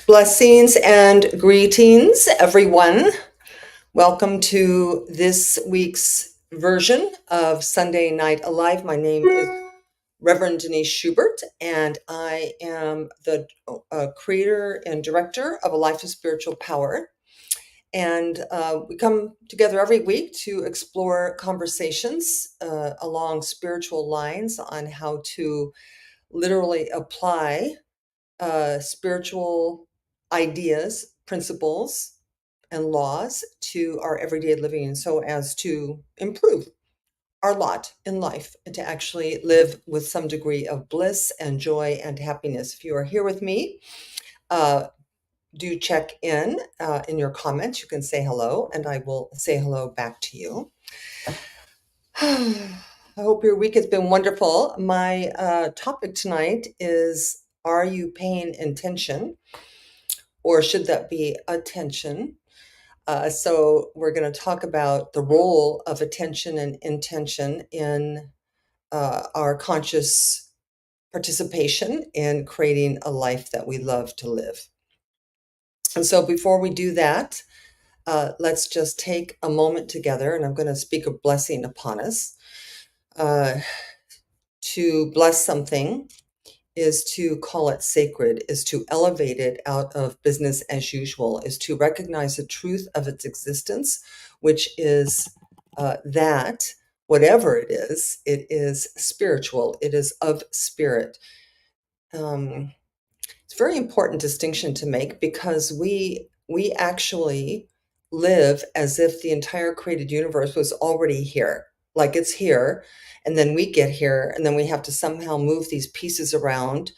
Blessings and greetings, everyone. Welcome to this week's version of Sunday Night Alive. My name is Reverend Denise Schubert, and I am the creator and director of A Life of Spiritual Power. And we come together every week to explore conversations along spiritual lines on how to literally apply spiritual ideas, principles, and laws to our everyday living so as to improve our lot in life and to actually live with some degree of bliss and joy and happiness. If you are here with me, uh, do check in your comments. You can say hello, and I will say hello back to you. I hope your week has been wonderful. My topic tonight is, are you paying attention? Or should that be attention? So we're going to talk about the role of attention and intention in our conscious participation in creating a life that we love to live. And so before we do that, let's just take a moment together, and I'm going to speak a blessing upon us. To bless something is to call it sacred, is to elevate it out of business as usual, is to recognize the truth of its existence, which is that whatever it is spiritual, it is of spirit. It's a very important distinction to make because we actually live as if the entire created universe was already here, like it's here, and then we get here, and then we have to somehow move these pieces around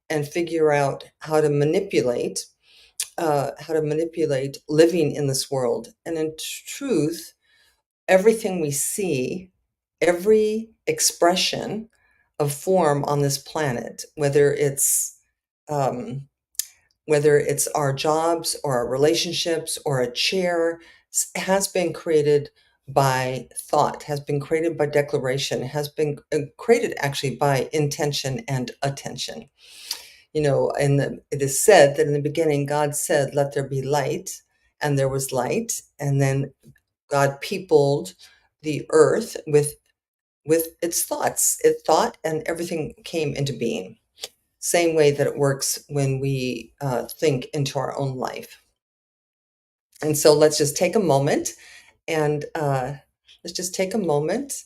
and figure out how to manipulate living in this world. And in truth, everything we see, every expression of form on this planet, um, whether it's our jobs or our relationships or a chair, has been created by thought, has been created by declaration, has been created actually by intention and attention. You know, it is said that in the beginning, God said, "Let there be light," and there was light. And then God peopled the earth with its thoughts. It thought, and everything came into being. Same way that it works when we think into our own life. And so let's just take a moment and let's just take a moment.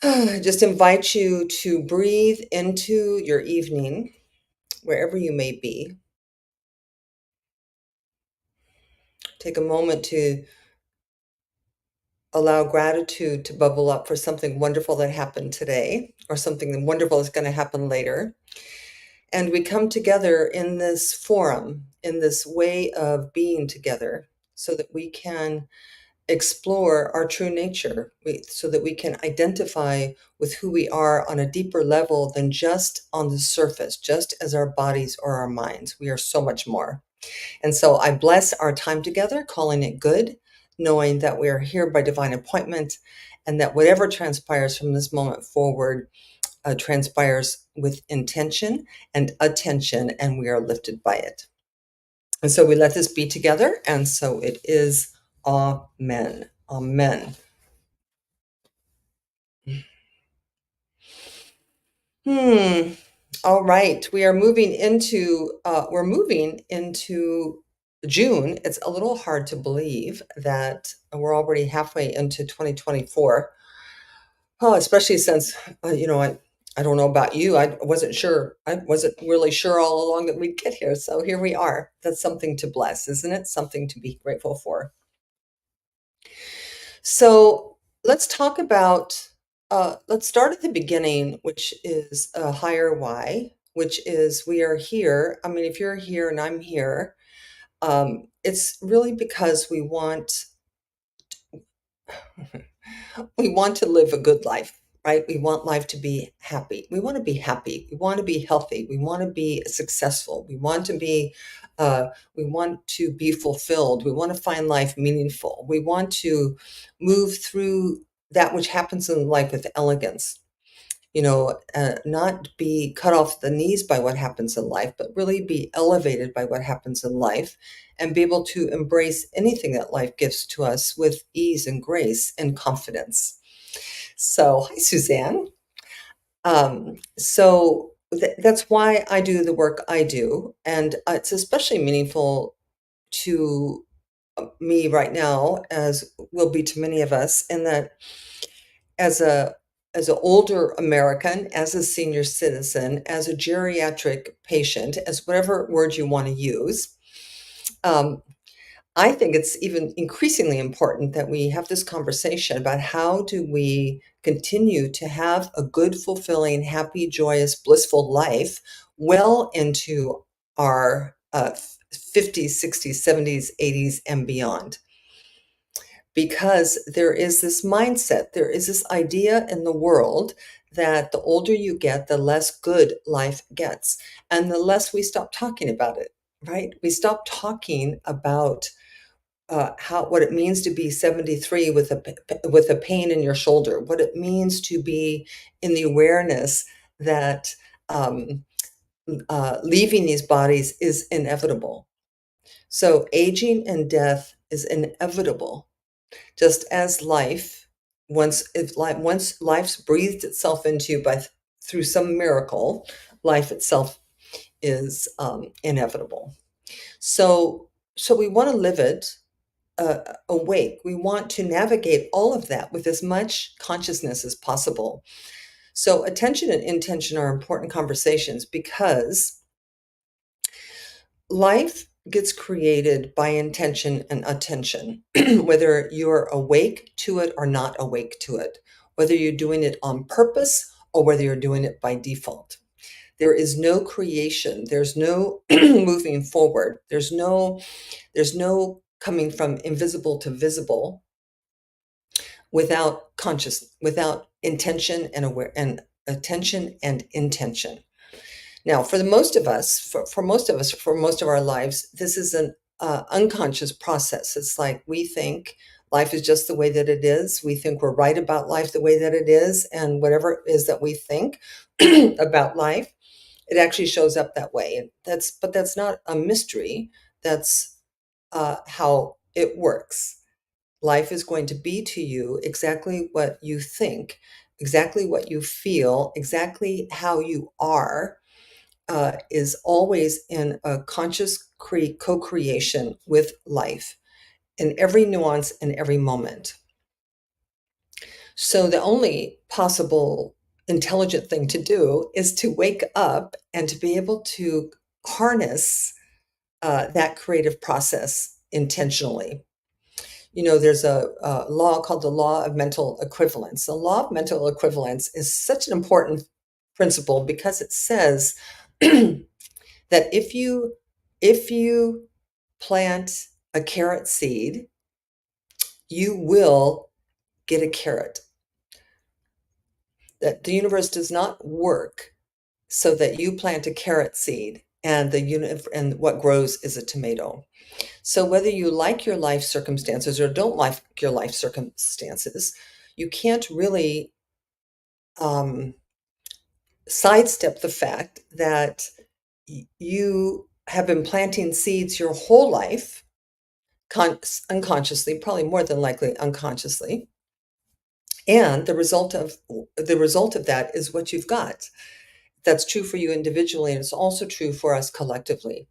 Just invite you to breathe into your evening, wherever you may be. Take a moment to allow gratitude to bubble up for something wonderful that happened today or something wonderful that's going to happen later. And we come together in this forum, in this way of being together, so that we can explore our true nature, so that we can identify with who we are on a deeper level than just on the surface, just as our bodies or our minds. We are so much more. And so I bless our time together, calling it good, knowing that we are here by divine appointment, and that whatever transpires from this moment forward transpires with intention and attention, and we are lifted by it. And so we let this be together, and so it is. Amen. Amen. All right. We're moving into June. It's a little hard to believe that we're already halfway into 2024. Oh, especially since, I don't know about you. I wasn't sure. I wasn't really sure all along that we'd get here. So here we are. That's something to bless, isn't it? Something to be grateful for. So let's talk about, let's start at the beginning, which is a higher why, which is we are here. I mean, if you're here and I'm here, it's really because we want to live a good life, right? We want life to be happy. We want to be happy. We want to be healthy. We want to be successful. We want to be fulfilled. We want to find life meaningful. We want to move through that which happens in life with elegance. not be cut off the knees by what happens in life, but really be elevated by what happens in life and be able to embrace anything that life gives to us with ease and grace and confidence. So, hi, Suzanne. That's why I do the work I do. And it's especially meaningful to me right now, as will be to many of us, in that as a as an older American, as a senior citizen, as a geriatric patient, as whatever word you want to use, um, I think it's even increasingly important that we have this conversation about how do we continue to have a good, fulfilling, happy, joyous, blissful life well into our 50s, 60s, 70s, 80s, and beyond. Because there is this mindset, there is this idea in the world that the older you get, the less good life gets, and the less we stop talking about it, right? We stop talking about how what it means to be 73 with with a pain in your shoulder, what it means to be in the awareness that leaving these bodies is inevitable. So aging and death is inevitable, just as life, once life's breathed itself into you through some miracle, life itself is inevitable. So we want to live it awake. We want to navigate all of that with as much consciousness as possible. So attention and intention are important conversations because life gets created by intention and attention, whether you're awake to it or not awake to it, whether you're doing it on purpose or whether you're doing it by default. There is no creation. There's no moving forward. There's no coming from invisible to visible without intention and aware and attention and intention. Now, for most of us, for most of our lives, this is an unconscious process. It's like we think life is just the way that it is. We think we're right about life the way that it is, and whatever it is that we think about life, it actually shows up that way. And that's not a mystery. That's how it works. Life is going to be to you exactly what you think, exactly what you feel, exactly how you are, is always in a conscious co-creation with life in every nuance and every moment. So the only possible intelligent thing to do is to wake up and to be able to harness that creative process intentionally. There's a law called the law of mental equivalence. The law of mental equivalence is such an important principle because it says that if you plant a carrot seed, you will get a carrot. That the universe does not work so that you plant a carrot seed and and what grows is a tomato. So whether you like your life circumstances or don't like your life circumstances, you can't really um, sidestep the fact that you have been planting seeds your whole life, unconsciously, probably more than likely unconsciously, and the result of that is what you've got. That's true for you individually, and it's also true for us collectively.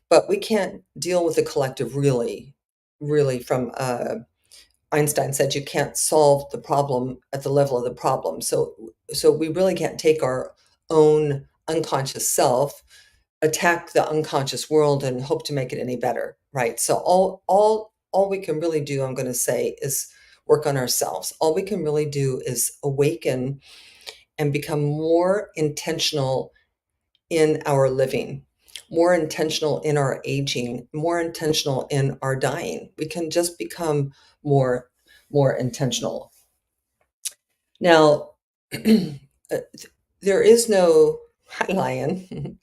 But we can't deal with the collective really from Einstein said you can't solve the problem at the level of the problem. So we really can't take our own unconscious self, attack the unconscious world, and hope to make it any better, right? So all we can really do, I'm going to say, is work on ourselves. All we can really do is awaken and become more intentional in our living, more intentional in our aging, more intentional in our dying. We can just become more intentional. Now, there is no Hi, Lion.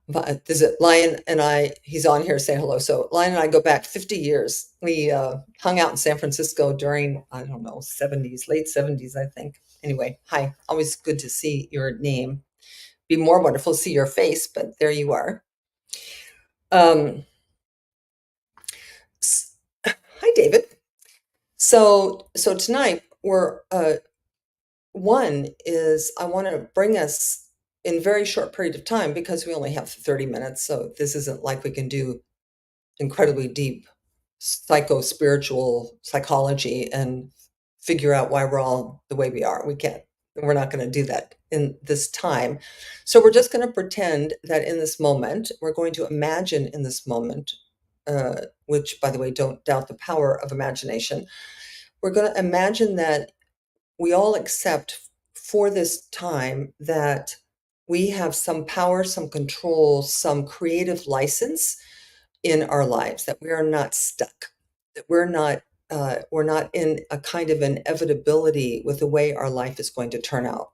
But is it Lion and I? He's on here saying hello. So Lion and I go back 50 years. We hung out in San Francisco during, I don't know, 70s, late 70s, I think. Anyway, hi. Always good to see your name. Be more wonderful to see your face, but there you are. Um, s- Hi, David. So tonight we're one is I want to bring us in very short period of time because we only have 30 minutes. So this isn't like we can do incredibly deep psycho-spiritual psychology and figure out why we're all the way we are. We can't. We're not going to do that in this time. So we're just going to pretend that in this moment, we're going to imagine in this moment, which, by the way, don't doubt the power of imagination. We're going to imagine that we all accept for this time that we have some power, some control, some creative license in our lives, that we are not stuck, that we're not in a kind of inevitability with the way our life is going to turn out.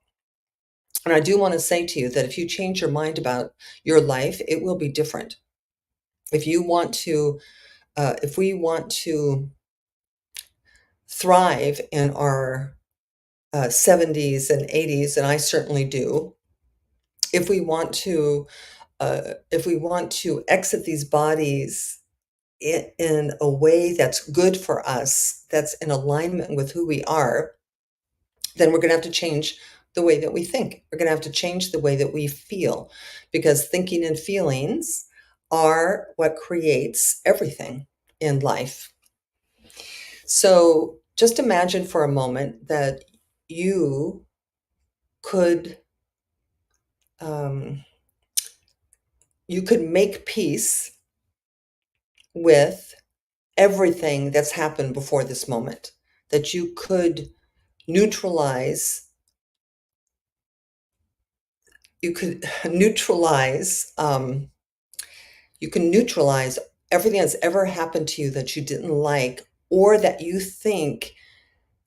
And I do want to say to you that if you change your mind about your life, it will be different. If you want to, if we want to thrive in our 70s and 80s, and I certainly do, if we want to, if we want to exit these bodies in a way that's good for us, that's in alignment with who we are, then we're going to have to change the way that we think. We're going to have to change the way that we feel, because thinking and feelings are what creates everything in life. So just imagine for a moment that you could um, you could make peace with everything that's happened before this moment, that you could neutralize you could neutralize you can neutralize everything that's ever happened to you that you didn't like or that you think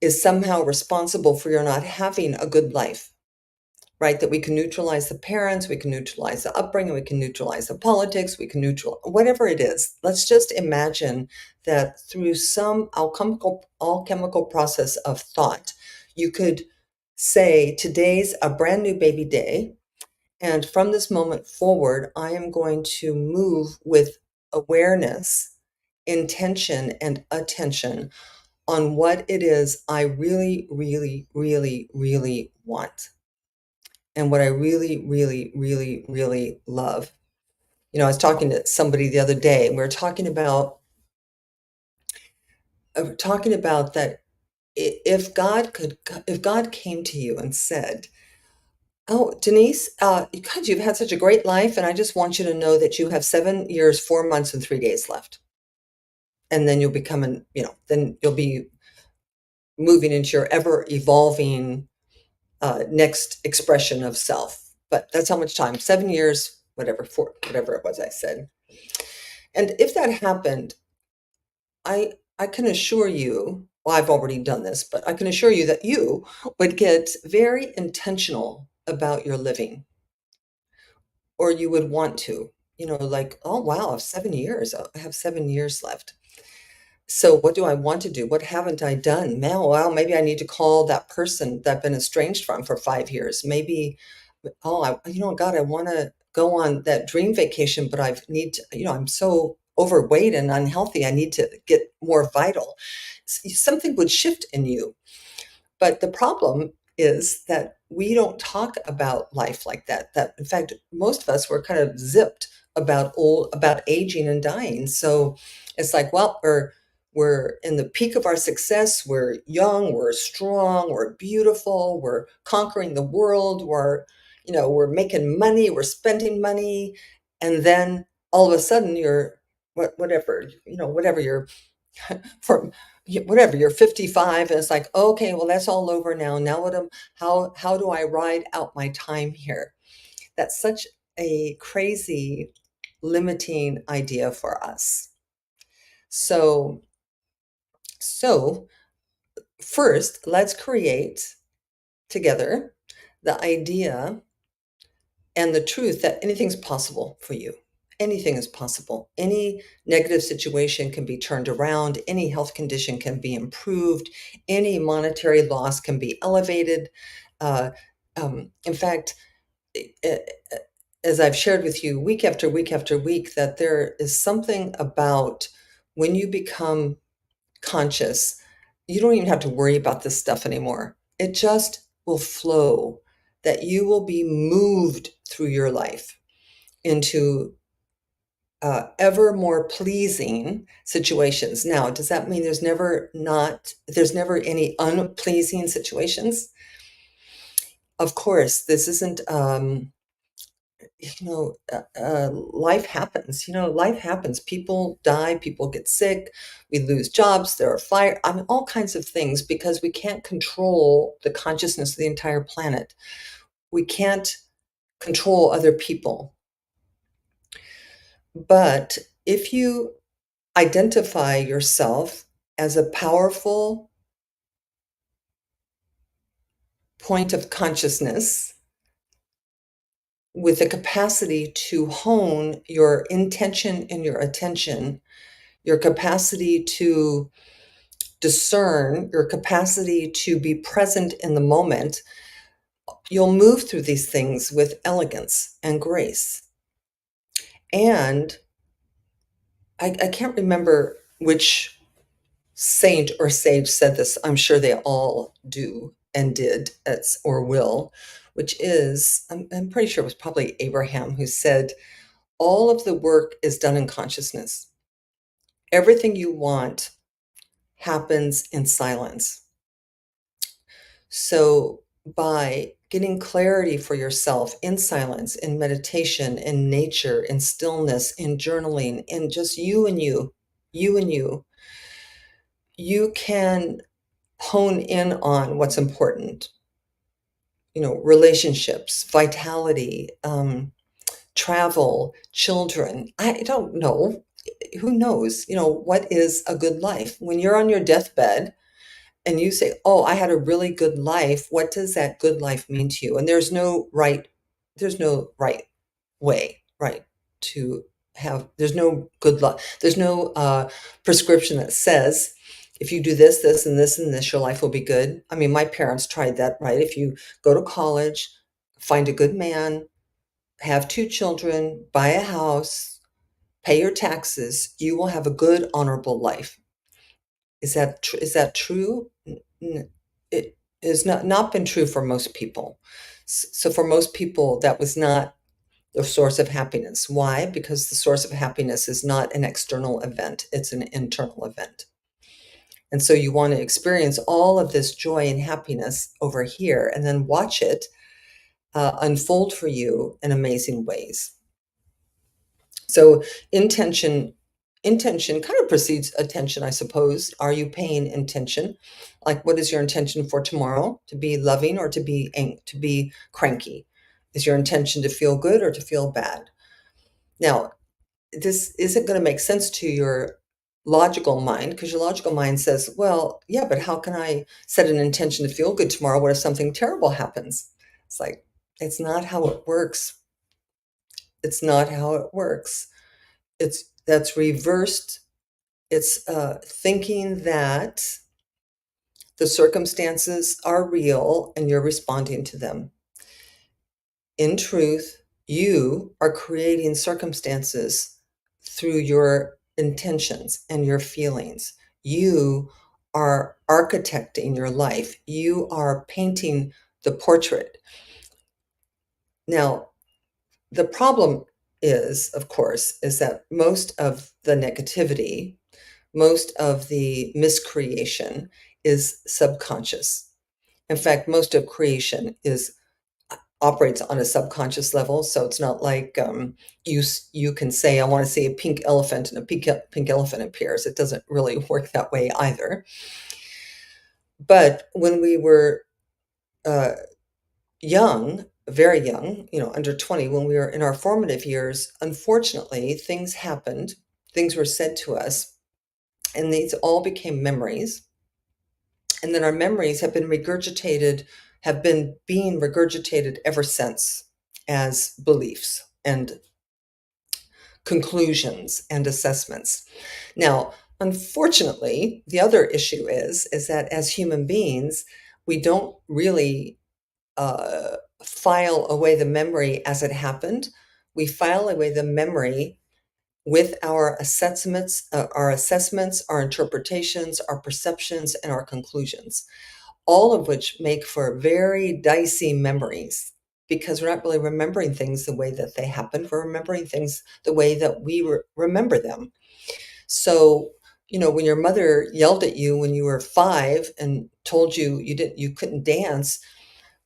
is somehow responsible for your not having a good life, right? That we can neutralize the parents, we can neutralize the upbringing, we can neutralize the politics, we can neutral whatever it is. Let's just imagine that through some alchemical process of thought, you could say, today's a brand new baby day. And from this moment forward, I am going to move with awareness, intention, and attention on what it is I really, really, really, really want. And what I really, really, really, really love. You know, I was talking to somebody the other day, and we were talking about that if God came to you and said, "Oh, Denise, God, you've had such a great life, and I just want you to know that you have 7 years, 4 months, and 3 days left. And then you'll become then you'll be moving into your ever evolving next expression of self. But that's how much time, 7 years, whatever, whatever it was I said. And if that happened, I can assure you, well, I've already done this, but I can assure you that you would get very intentional about your living, or you would want to, like, oh, wow, I have 7 years. I have 7 years left. So what do I want to do? What haven't I done? Now, well, maybe I need to call that person that I've been estranged from for 5 years. Maybe, oh, God, I want to go on that dream vacation, but I'm so overweight and unhealthy. I need to get more vital. Something would shift in you. But the problem is that we don't talk about life like that. That in fact, most of us were kind of zipped about aging and dying. So it's like, well, we're in the peak of our success. We're young, we're strong, we're beautiful, we're conquering the world, we're making money, we're spending money, and then all of a sudden you're whatever you're for whatever you're 55 and it's like, okay, well, that's all over now how do I ride out my time here? That's such a crazy limiting idea for us. So so first, let's create together the idea and the truth that anything's possible for you. Anything is possible. Any negative situation can be turned around. Any health condition can be improved. Any monetary loss can be elevated. Uh, in fact, eh, as I've shared with you week after week after week, that there is something about when you become conscious, you don't even have to worry about this stuff anymore. It just will flow, that you will be moved through your life into ever more pleasing situations. Now, does that mean there's never any unpleasing situations? Of course, this isn't, life happens. Life happens. People die, people get sick, we lose jobs, there are fire, I mean, all kinds of things because we can't control the consciousness of the entire planet. We can't control other people. But if you identify yourself as a powerful point of consciousness with the capacity to hone your intention and your attention, your capacity to discern, your capacity to be present in the moment, you'll move through these things with elegance and grace. And I can't remember which saint or sage said this. I'm sure they all do and did or will, which is, I'm pretty sure it was probably Abraham who said, all of the work is done in consciousness. Everything you want happens in silence. So by getting clarity for yourself in silence, in meditation, in nature, in stillness, in journaling, in just you and you, you can hone in on what's important. Relationships, vitality, travel, children. I don't know. Who knows? What is a good life? When you're on your deathbed and you say, "Oh, I had a really good life," what does that good life mean to you? And there's no right way, right, to have, there's no good luck. There's no prescription that says, if you do this, this, and this, and this, your life will be good. I mean, my parents tried that, right? If you go to college, find a good man, have 2 children, buy a house, pay your taxes, you will have a good, honorable life. Is that true? It has not been true for most people. So for most people, that was not the source of happiness. Why? Because the source of happiness is not an external event, it's an internal event. And so you want to experience all of this joy and happiness over here and then watch it unfold for you in amazing ways. So intention intention kind of precedes attention, I suppose. Are you paying intention? Like, what is your intention for tomorrow? To be loving or to be cranky? Is your intention to feel good or to feel bad? Now, this isn't going to make sense to your logical mind because your logical mind says, well, yeah, but how can I set an intention to feel good tomorrow? What if something terrible happens? It's like, it's not how it works. It's not how it works. That's reversed. It's thinking that the circumstances are real and you're responding to them. In truth, you are creating circumstances through your intentions and your feelings. You are architecting your life. You are painting the portrait. Now, the problem is, of course, is that most of the negativity, most of the miscreation is subconscious. In fact, most of creation is operates on a subconscious level. So it's not like you can say, "I want to see a pink elephant," and a pink elephant appears. It doesn't really work that way either. But when we were uh, young, very young, under 20, when we were in our formative years, unfortunately, things happened. Things were said to us, and these all became memories. And then our memories have been being regurgitated ever since. as beliefs and conclusions and assessments. Now, unfortunately, the other issue is that as human beings, we don't really file away the memory as it happened. We file away the memory with our assessments, our interpretations, our perceptions, and our conclusions, all of which make for very dicey memories because we're not really remembering things the way that they happened. We're remembering things the way that we remember them. So, when your mother yelled at you when you were 5 and told you you couldn't dance,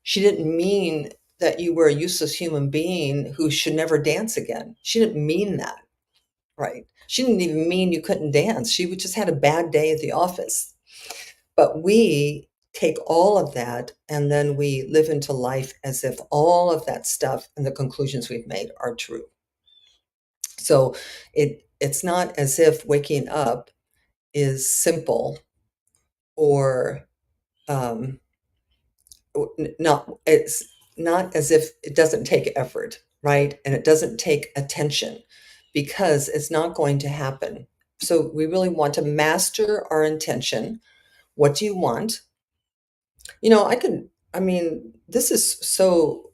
she didn't mean that you were a useless human being who should never dance again. She didn't mean that, right? She didn't even mean you couldn't dance. She just had a bad day at the office. But we take all of that and then we live into life as if all of that stuff and the conclusions we've made are true. So it's not as if waking up is simple or um, not it's not as if it doesn't take effort, right? And it doesn't take attention because it's not going to happen. So we really want to master our intention. What do you want? I mean, this is so,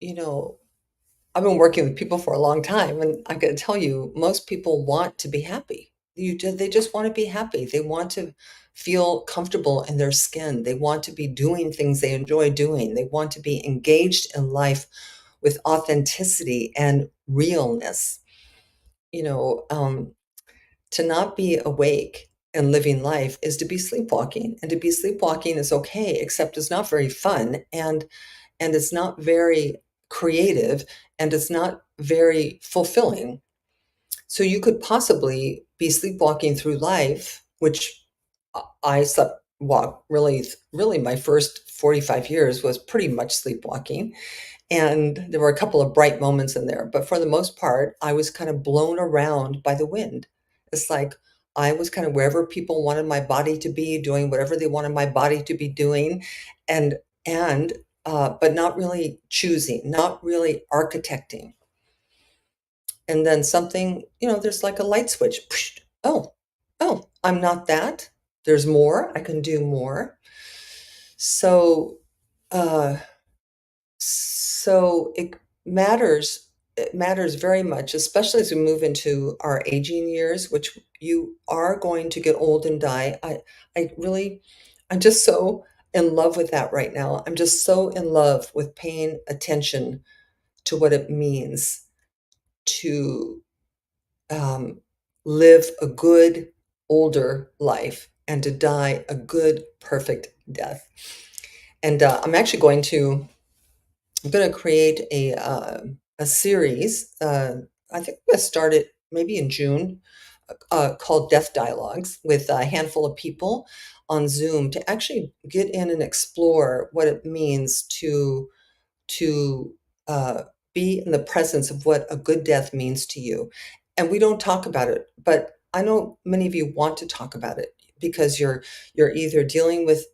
you know, I've been working with people for a long time, and I gotta tell you, most people want to be happy. They just want to be happy. They want to feel comfortable in their skin. They want to be doing things they enjoy doing. They want to be engaged in life with authenticity and realness. You know, to not be awake and living life is to be sleepwalking, and to be sleepwalking is okay, except it's not very fun, and it's not very creative, and it's not very fulfilling. So you could possibly be sleepwalking through life, which I slept walk really my first 45 years was pretty much sleepwalking. And there were a couple of bright moments in there, but for the most part, I was kind of blown around by the wind. It's like I was kind of wherever people wanted my body to be, doing whatever they wanted my body to be doing, and and but not really choosing, not really architecting. And then something, there's like a light switch. Oh, oh, I'm not that. There's more. I can do more. So, uh, so it matters very much, especially as we move into our aging years, which you are going to get old and die. I really I'm just so in love with that right now. I'm just so in love with paying attention to what it means to um, live a good older life and to die a good perfect death. And I'm going to create a series. I think I'm going to start it maybe in June, called Death Dialogues with a handful of people on Zoom to actually get in and explore what it means to be in the presence of what a good death means to you. And we don't talk about it, but I know many of you want to talk about it because you're either dealing with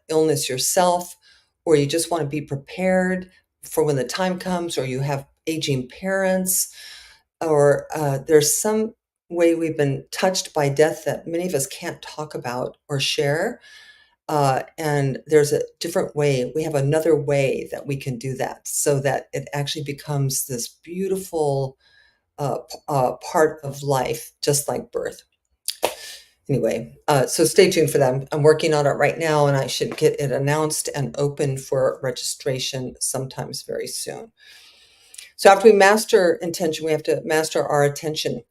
illness yourself, or you just want to be prepared for when the time comes, or you have aging parents, or there's some way we've been touched by death that many of us can't talk about or share, and there's a different way. We have another way that we can do that so that it actually becomes this beautiful part of life, just like birth. Anyway, so stay tuned for that. I'm working on it right now, and I should get it announced and open for registration sometimes very soon. So after we master intention, we have to master our attention.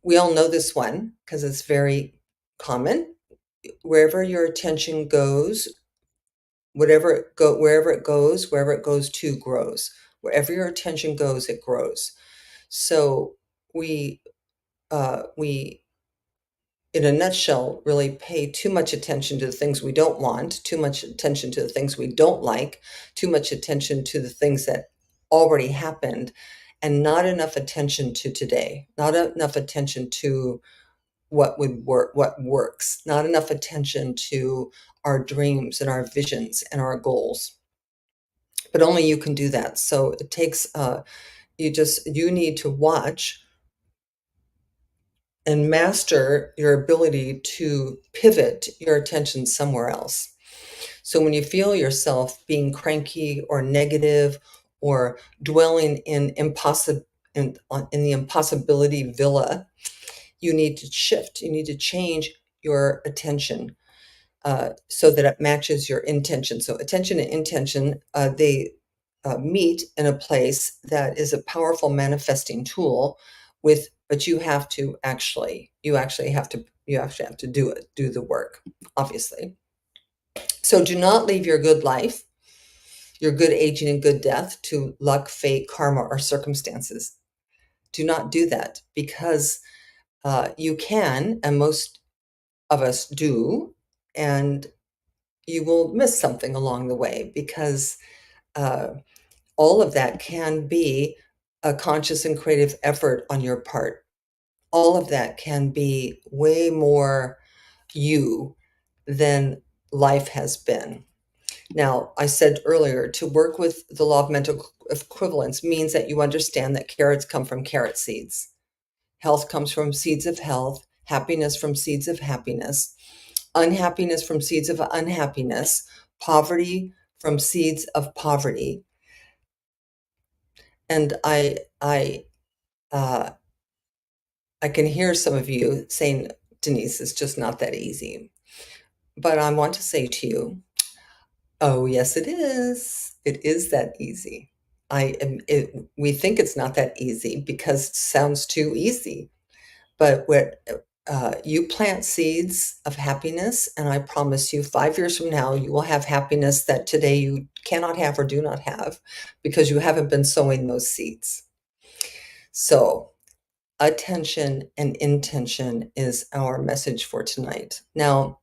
We all know this one because it's very common. Wherever your attention goes, wherever it goes to grows. Wherever your attention goes, it grows. So we we in a nutshell really pay too much attention to the things we don't want, too much attention to the things we don't like, too much attention to the things that already happened, and not enough attention to today, not enough attention to what would work, what works, not enough attention to our dreams and our visions and our goals. but only you can do that. So it takes, you need to watch and master your ability to pivot your attention somewhere else. So when you feel yourself being cranky or negative or dwelling in the impossibility villa, you need to shift. You need to change your attention so that it matches your intention. So attention and intention, they meet in a place that is a powerful manifesting tool but you actually have to do the work, obviously. So do not leave your good life, your good aging and good death to luck, fate, karma, or circumstances. Do not do that because you can, and most of us do, and you will miss something along the way because uh, all of that can be a conscious and creative effort on your part. All of that can be way more you than life has been. Now, I said earlier, to work with the law of mental equivalence means that you understand that carrots come from carrot seeds. Health comes from seeds of health, happiness from seeds of happiness, unhappiness from seeds of unhappiness, poverty from seeds of poverty. And uh, I can hear some of you saying, Denise, it's just not that easy. But I want to say to you, oh, yes, it is. It is that easy. We think it's not that easy because it sounds too easy. But you plant seeds of happiness, and I promise you, 5 years from now, you will have happiness that today you cannot have or do not have because you haven't been sowing those seeds. So, attention and intention is our message for tonight. Now,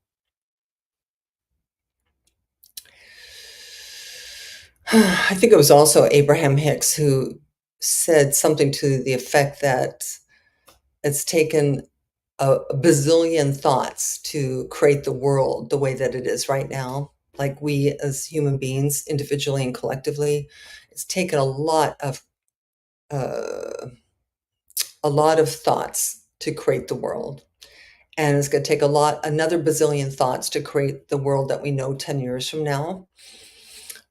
I think it was also Abraham Hicks who said something to the effect that it's taken a bazillion thoughts to create the world the way that it is right now. Like we as human beings, individually and collectively, it's taken uh, a lot of thoughts to create the world. And it's going to take another bazillion thoughts to create the world that we know 10 years from now.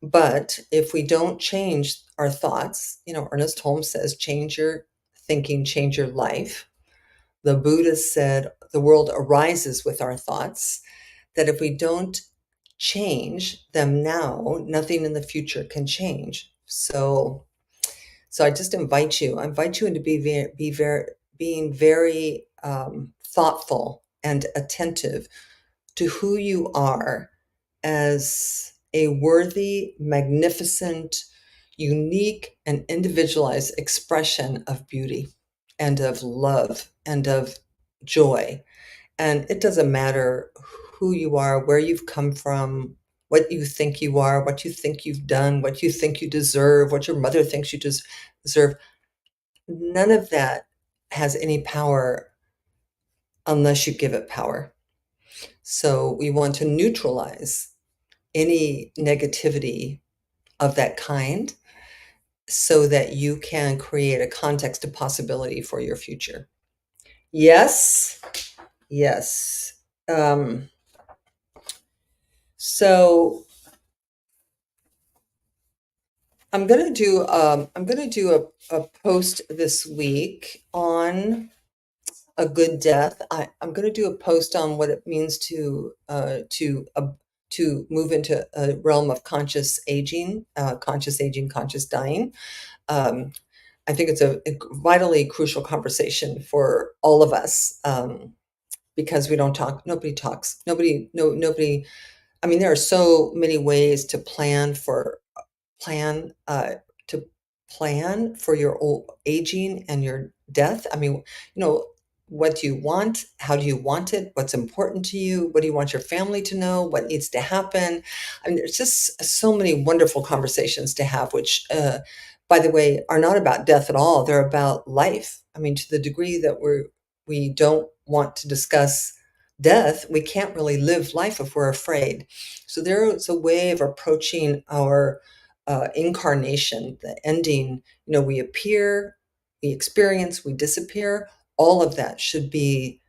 But if we don't change our thoughts, Ernest Holmes says, change your thinking, change your life. The Buddha said, the world arises with our thoughts, that if we don't change them now, nothing in the future can change. So I just I invite you into being very thoughtful and attentive to who you are as a worthy, magnificent, unique, and individualized expression of beauty and of love and of joy. And it doesn't matter who you are, where you've come from, what you think you are, what you think you've done, what you think you deserve, what your mother thinks you deserve. None of that has any power unless you give it power. So we want to neutralize any negativity of that kind so that you can create a context of possibility for your future. Yes, yes. So I'm gonna do a post this week on a good death. I'm gonna do a post on what it means to move into a realm of conscious aging, conscious dying. Um, I think it's a vitally crucial conversation for all of us, because we don't talk. Nobody talks. Nobody. I mean, there are so many ways plan to plan for your old aging and your death. I mean, what do you want? How do you want it? What's important to you? What do you want your family to know? What needs to happen? I mean, there's just so many wonderful conversations to have, which, by the way, are not about death at all. They're about life. I mean, to the degree that we don't want to discuss death, we can't really live life if we're afraid. So there is a way of approaching our incarnation, the ending, we appear, we experience, we disappear. All of that should be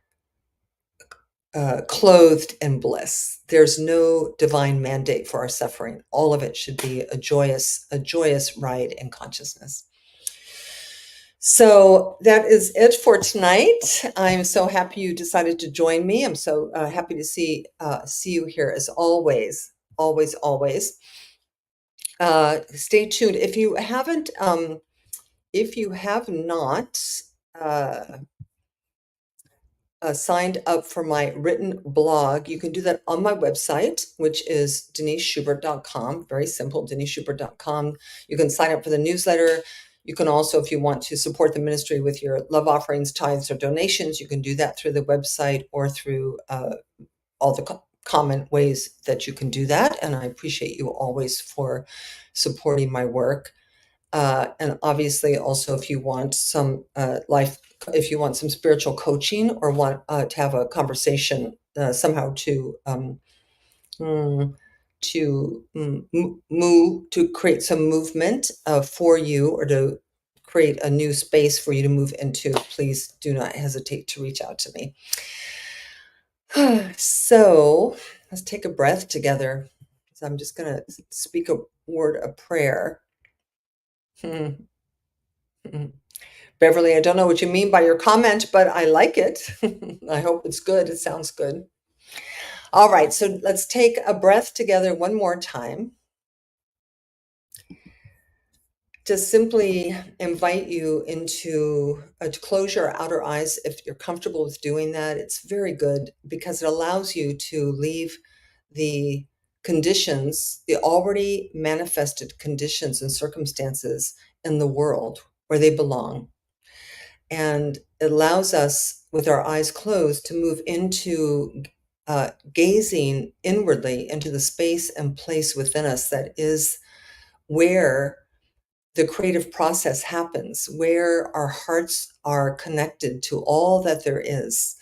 clothed in bliss. There's no divine mandate for our suffering. All of it should be a joyous ride in consciousness. So that is it for tonight. I'm so happy you decided to join me. I'm so happy to see you here as always, always, always. Stay tuned. If you have not signed up for my written blog, you can do that on my website, which is deniseschubert.com. Very simple, deniseschubert.com. You can sign up for the newsletter. You can also, if you want to support the ministry with your love offerings, tithes, or donations, you can do that through the website or through all the common ways that you can do that. And I appreciate you always for supporting my work. And obviously, also, if you want some if you want some spiritual coaching or want to have a conversation somehow to create some movement for you, or to create a new space for you to move into, please do not hesitate to reach out to me. So let's take a breath together. So I'm just going to speak a word of prayer. Beverly, I don't know what you mean by your comment, but I like it. I hope it's good. It sounds good. All right, so let's take a breath together one more time. Just simply invite you to close your outer eyes if you're comfortable with doing that. It's very good because it allows you to leave the conditions, the already manifested conditions and circumstances in the world where they belong. And it allows us, with our eyes closed, to move into gazing inwardly into the space and place within us that is where the creative process happens, where our hearts are connected to all that there is,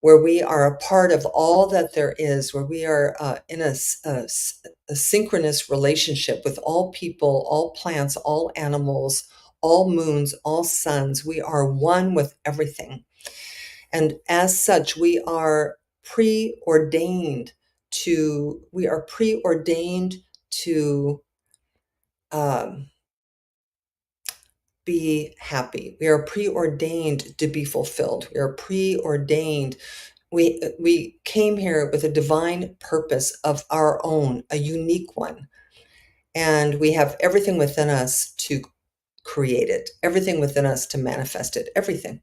where we are a part of all that there is, where we are in a synchronous relationship with all people, all plants, all animals, all moons, all suns. We are one with everything. And as such, we are preordained to be happy. We are preordained to be fulfilled. We are preordained. We came here with a divine purpose of our own, a unique one. And we have everything within us to create it, everything within us to manifest it, everything.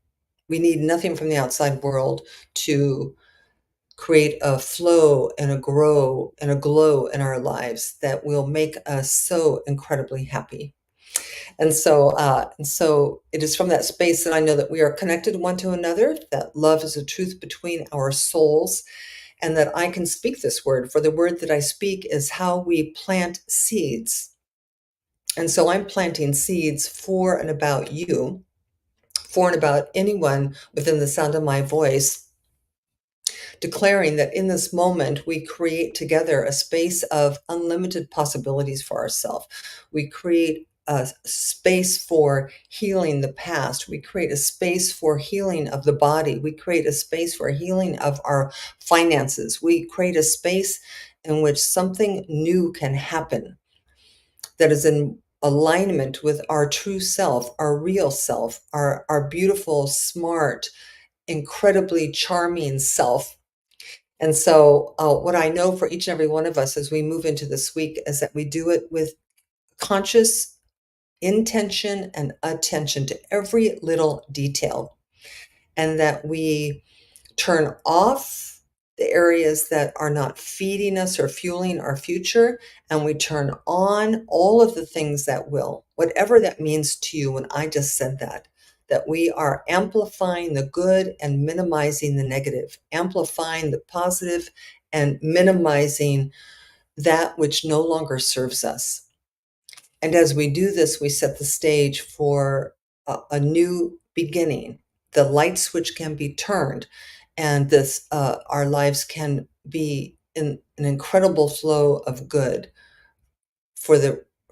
We need nothing from the outside world to create a flow and a grow and a glow in our lives that will make us so incredibly happy. And so it is from that space that I know that we are connected one to another, that love is a truth between our souls, and that I can speak this word, for the word that I speak is how we plant seeds. And so I'm planting seeds for and about you, for and about anyone within the sound of my voice, declaring that in this moment we create together a space of unlimited possibilities for ourselves. We create a space for healing the past. We create a space for healing of the body. We create a space for healing of our finances. We create a space in which something new can happen that is in alignment with our true self, our real self, our beautiful, smart, incredibly charming self. And so, what I know for each and every one of us as we move into this week is that we do it with conscious intention and attention to every little detail, and that we turn off the areas that are not feeding us or fueling our future, and we turn on all of the things that will, whatever that means to you when I just said that we are amplifying the good and minimizing the negative, amplifying the positive and minimizing that which no longer serves us. And as we do this, we set the stage for a new beginning. The light switch can be turned, and our lives can be in an incredible flow of good for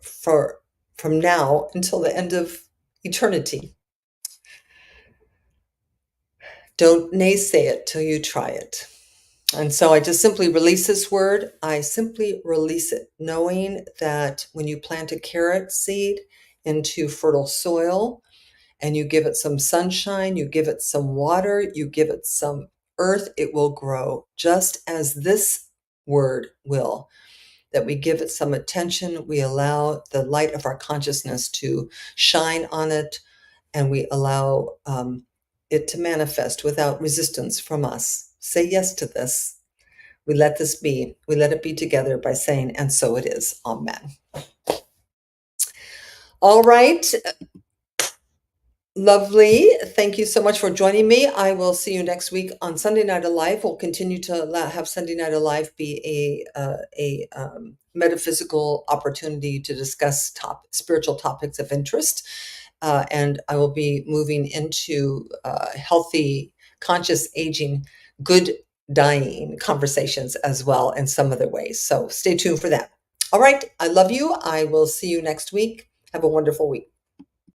for from now until the end of eternity. Don't naysay it till you try it. And so I just simply release this word. I simply release it, knowing that when you plant a carrot seed into fertile soil and you give it some sunshine, you give it some water, you give it some earth, it will grow just as this word will. That we give it some attention, we allow the light of our consciousness to shine on it, and we allow it to manifest without resistance from us. Say yes to this. We let this be. We let it be together by saying, and so it is. Amen. All right. Lovely. Thank you so much for joining me. I will see you next week on Sunday Night Alive. We'll continue to have Sunday Night Alive be a metaphysical opportunity to discuss spiritual topics of interest. And I will be moving into healthy, conscious aging, good dying conversations as well in some other ways. So stay tuned for that. All right. I love you. I will see you next week. Have a wonderful week.